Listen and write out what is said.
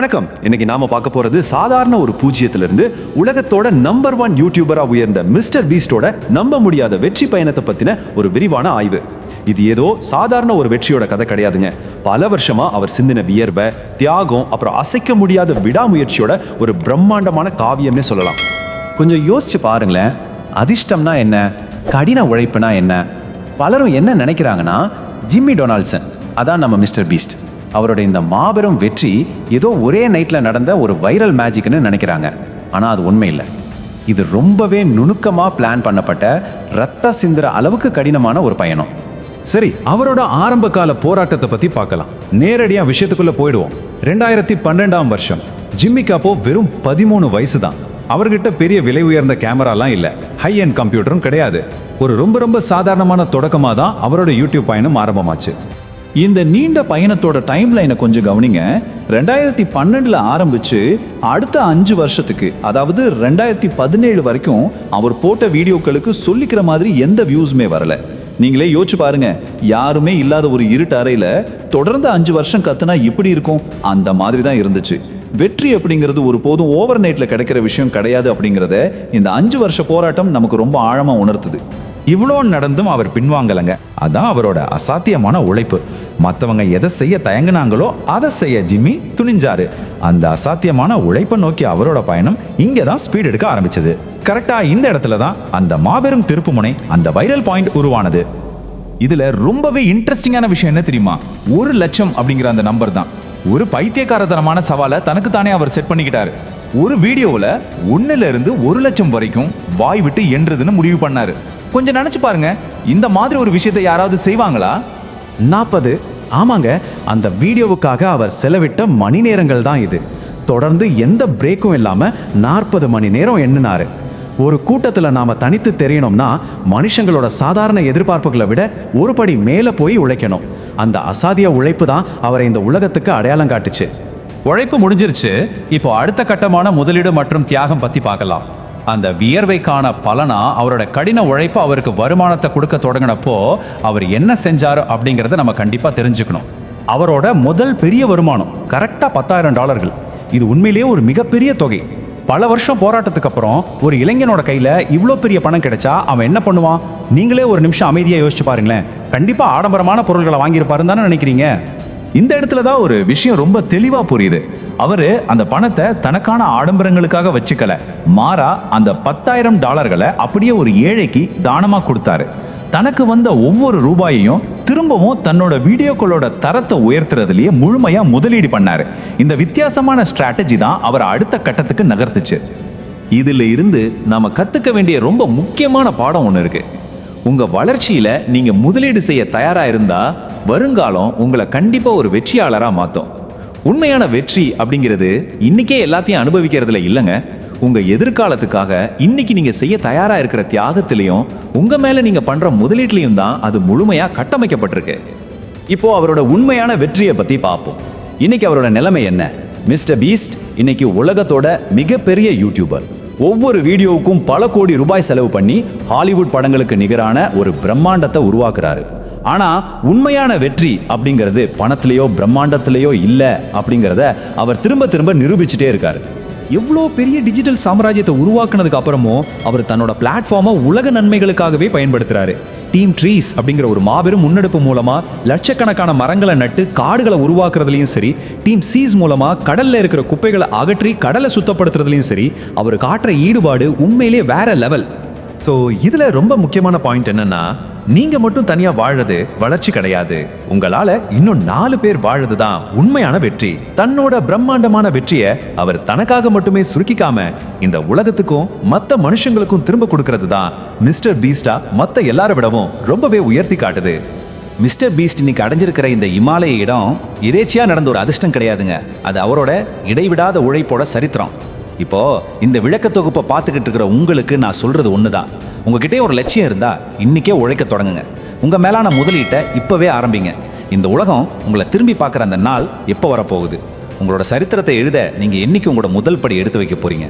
வணக்கம். இன்னைக்கு நாம பார்க்க போறது சாதாரண ஒரு பூஜ்ஜியத்திலிருந்து உலகத்தோட நம்பர் 1 யூடியூபரா உயர்ந்த மிஸ்டர் பீஸ்டோட நம்ப முடியாத வெற்றி பயணத்தை பத்தின ஒரு விரிவான ஆய்வு. இது ஏதோ சாதாரண ஒரு வெற்றியோட கதை கிடையாதுங்க. பல வருஷமா அவர் சிந்தின வியர்வை, தியாகம், அப்புறம் அசைக்க முடியாத விடாமுயற்சியோட ஒரு பிரம்மாண்டமான காவியம்னே சொல்லலாம். கொஞ்சம் யோசிச்சு பாருங்களேன். அதிர்ஷ்டம்னா என்ன, கடின உழைப்புனா என்ன? பலரும் என்ன நினைக்கிறாங்கன்னா, ஜிம்மி டொனால்ட்சன் அதான் நம்ம மிஸ்டர் பீஸ்ட். அவரோட இந்த மாபெரும் வெற்றி ஏதோ ஒரே நைட்டில் நடந்த ஒரு வைரல் மேஜிக்னு நினைக்கிறாங்க. ஆனால் அது உண்மை இல்லை. இது ரொம்பவே நுணுக்கமாக பிளான் பண்ணப்பட்ட ரத்த சிந்துற அளவுக்கு கடினமான ஒரு பயணம். சரி, அவரோட ஆரம்ப கால போராட்டத்தை பற்றி பார்க்கலாம். நேரடியாக விஷயத்துக்குள்ளே போயிடுவோம். 2012ஆம் வருஷம் ஜிம்மிக்கு அப்போ வெறும் 13 வயசு தான். அவர்கிட்ட பெரிய விலை உயர்ந்த கேமராலாம் இல்லை, ஹை அண்ட் கம்ப்யூட்டரும் கிடையாது. ஒரு ரொம்ப சாதாரணமான தொடக்கமாக தான் அவரோட யூடியூப் பயணம் ஆரம்பமாச்சு. இந்த நீண்ட பயணத்தோட டைம் லைனை கொஞ்சம் கவனிங்க. 2012 ஆரம்பிச்சு அடுத்த 5 வருஷத்துக்கு, அதாவது 2017 வரைக்கும் அவர் போட்ட வீடியோக்களுக்கு சொல்லிக்கிற மாதிரி எந்த வியூஸுமே வரல. நீங்களே யோசிச்சு பாருங்க, யாருமே இல்லாத ஒரு இருட்டு அறையில தொடர்ந்து 5 வருஷம் கத்துனா எப்படி இருக்கும்? அந்த மாதிரி தான் இருந்துச்சு. வெற்றி அப்படிங்கிறது ஒரு போதும் ஓவர் நைட்ல கிடைக்கிற விஷயம் கிடையாது அப்படிங்கிறத இந்த 5 வருஷ போராட்டம் நமக்கு ரொம்ப ஆழமா உணர்த்துது. இவ்வளோ நடந்தும் அவர் பின்வாங்கலைங்க. அதான் அவரோட அசாத்தியமான உழைப்பு. மற்றவங்க எதை செய்ய தயங்குனாங்களோ அதை செய்ய ஜிம்மி துணிஞ்சாரு. அந்த அசாத்தியமான உழைப்பை நோக்கி அவரோட பயணம் இங்கே தான் ஸ்பீட் எடுக்க ஆரம்பிச்சது. கரெக்டாக இந்த இடத்துல தான் அந்த மாபெரும் திருப்புமுனை, அந்த வைரல் பாயிண்ட் உருவானது. இதுல ரொம்பவே இன்ட்ரெஸ்டிங்கான விஷயம் என்ன தெரியுமா? 1 லட்சம் அப்படிங்கிற அந்த நம்பர் தான். ஒரு பைத்தியக்காரத்தனமான சவாலை தனக்கு தானே அவர் செட் பண்ணிக்கிட்டாரு. ஒரு வீடியோவில் 1ல இருந்து 1 லட்சம் வரைக்கும் வாய் விட்டு என்றதுன்னு முடிவு பண்ணாரு. கொஞ்சம் நினைச்சு பாருங்க, இந்த மாதிரி ஒரு விஷயத்தை யாராவது செய்வாங்களா? 40, ஆமாங்க, அந்த வீடியோவுக்காக அவர் செலவிட்ட மணி நேரங்கள் தான் இது. தொடர்ந்து எந்த பிரேக்கும் இல்லாமல் 40 மணி நேரம் எண்ணினாரு. ஒரு கூட்டத்தில் நாம் தனித்து தெரியணும்னா மனுஷங்களோட சாதாரண எதிர்பார்ப்புகளை விட ஒரு படி மேலே போய் உழைக்கணும். அந்த அசாத்திய உழைப்பு தான் அவரை இந்த உலகத்துக்கு அடையாளம் காட்டுச்சு. உழைப்பு முடிஞ்சிருச்சு. இப்போ அடுத்த கட்டமான முதலீடு மற்றும் தியாகம் பற்றி பார்க்கலாம். அந்த வியர்வைக்கான பலனா அவரோட கடின உழைப்பு அவருக்கு வருமானத்தை கொடுக்க தொடங்கினப்போ அவர் என்ன செஞ்சார் அப்படிங்கிறத நம்ம கண்டிப்பாக தெரிஞ்சுக்கணும். அவரோட முதல் பெரிய வருமானம் கரெக்டாக $10,000. இது உண்மையிலேயே ஒரு மிகப்பெரிய தொகை. பல வருஷம் போராட்டத்துக்கு அப்புறம் ஒரு இளைஞனோட கையில் இவ்வளோ பெரிய பணம் கிடைச்சா அவன் என்ன பண்ணுவான்? நீங்களே ஒரு நிமிஷம் அமைதியாக யோசிச்சு பாருங்களேன். கண்டிப்பாக ஆடம்பரமான பொருட்களை வாங்கியிருப்பாருன்னு தானே நினைக்கிறீங்க? இந்த இடத்துல தான் ஒரு விஷயம் ரொம்ப தெளிவாக புரியுது. அவரு அந்த பணத்தை தனக்கான ஆடம்பரங்களுக்காக வச்சுக்கல, மாறா அந்த $10,000 அப்படியே ஒரு ஏழைக்கு தானமா கொடுத்தாரு. தனக்கு வந்த ஒவ்வொரு ரூபாயையும் திரும்பவும் தன்னோட வீடியோக்களோட தரத்தை உயர்த்துறதுலயே முழுமையா முதலீடு பண்ணாரு. இந்த வித்தியாசமான ஸ்ட்ராட்டஜி தான் அவர் அடுத்த கட்டத்துக்கு நகர்த்துச்சு. இதுல இருந்து நாம கத்துக்க வேண்டிய ரொம்ப முக்கியமான பாடம் ஒன்று இருக்கு. உங்க வளர்ச்சியில நீங்க முதலீடு செய்ய தயாரா இருந்தா வருங்காலம் உங்களை கண்டிப்பா ஒரு வெற்றியாளரா மாத்தும். உண்மையான வெற்றி அப்படிங்கிறது இன்னைக்கே எல்லாத்தையும் அனுபவிக்கிறதுல இல்லைங்க. உங்க எதிர்காலத்துக்காக இன்னைக்கு நீங்க செய்ய தயாரா இருக்கிற தியாகத்திலையும் உங்க மேல நீங்க பண்ற முதலீட்லையும் தான் அது முழுமையா கட்டமைக்கப்பட்டிருக்கு. இப்போ அவரோட உண்மையான வெற்றியை பத்தி பார்ப்போம். இன்னைக்கு அவரோட நிலைமை என்ன? மிஸ்டர் பீஸ்ட் இன்னைக்கு உலகத்தோட மிகப்பெரிய யூடியூபர். ஒவ்வொரு வீடியோவுக்கும் பல கோடி ரூபாய் செலவு பண்ணி ஹாலிவுட் படங்களுக்கு நிகரான ஒரு பிரம்மாண்டத்தை உருவாக்குறாரு. ஆனா உண்மையான வெற்றி அப்படிங்கிறது பணத்திலேயோ பிரம்மாண்டத்திலேயோ இல்லை அப்படிங்கிறத அவர் திரும்ப நிரூபிச்சுட்டே இருக்காரு. எவ்வளோ பெரிய டிஜிட்டல் சாம்ராஜ்யத்தை உருவாக்குனதுக்கு அப்புறமும் அவர் தன்னோட பிளாட்ஃபார்மை உலக நன்மைகளுக்காகவே பயன்படுத்துறாரு. டீம் ட்ரீஸ் அப்படிங்கிற ஒரு மாபெரும் முன்னெடுப்பு மூலமா லட்சக்கணக்கான மரங்களை நட்டு காடுகளை உருவாக்குறதுலையும் சரி, டீம் சீஸ் மூலமா கடல்ல இருக்கிற குப்பைகளை அகற்றி கடலை சுத்தப்படுத்துறதுலையும் சரி, அவர் காட்டுற ஈடுபாடு உண்மையிலே வேற லெவல். ஸோ இதுல ரொம்ப முக்கியமான பாயிண்ட் என்னன்னா, நீங்க மட்டும் தனியா வாழறது வளர்ச்சி கிடையாது. உங்களால இன்னும் 4 பேர் வாழறது தான் உண்மையான வெற்றி. தன்னோட பிரம்மாண்டமான வெற்றியை அவர் தனக்காக மட்டுமே சுருக்கிக்காம இந்த உலகத்துக்கும் மற்ற மனுஷங்களுக்கும் திரும்ப கொடுக்கறது தான் மிஸ்டர் பீஸ்டா மற்ற எல்லாரை விடவும் ரொம்பவே உயர்த்தி காட்டுது. மிஸ்டர் பீஸ்ட் இன்னைக்கு அடைஞ்சிருக்கிற இந்த இமாலய இடம் எதேச்சியா நடந்த ஒரு அதிர்ஷ்டம் கிடையாதுங்க. அது அவரோட இடைவிடாத உழைப்போட சரித்திரம். இப்போ இந்த விளக்க தொகுப்பை பார்த்துக்கிட்டு இருக்கிற உங்களுக்கு நான் சொல்றது ஒண்ணுதான். உங்ககிட்டே ஒரு லட்சியம் இருந்தா இன்னைக்கே உழைக்க தொடங்குங்க. உங்க மேலான முதலீட்டை இப்பவே ஆரம்பிங்க. இந்த உலகம் உங்களை திரும்பி பார்க்குற அந்த நாள் எப்போ வரப்போகுது? உங்களோட சரித்திரத்தை எழுத நீங்க என்னைக்கு உங்களோட முதல் படி எடுத்து வைக்க போறீங்க?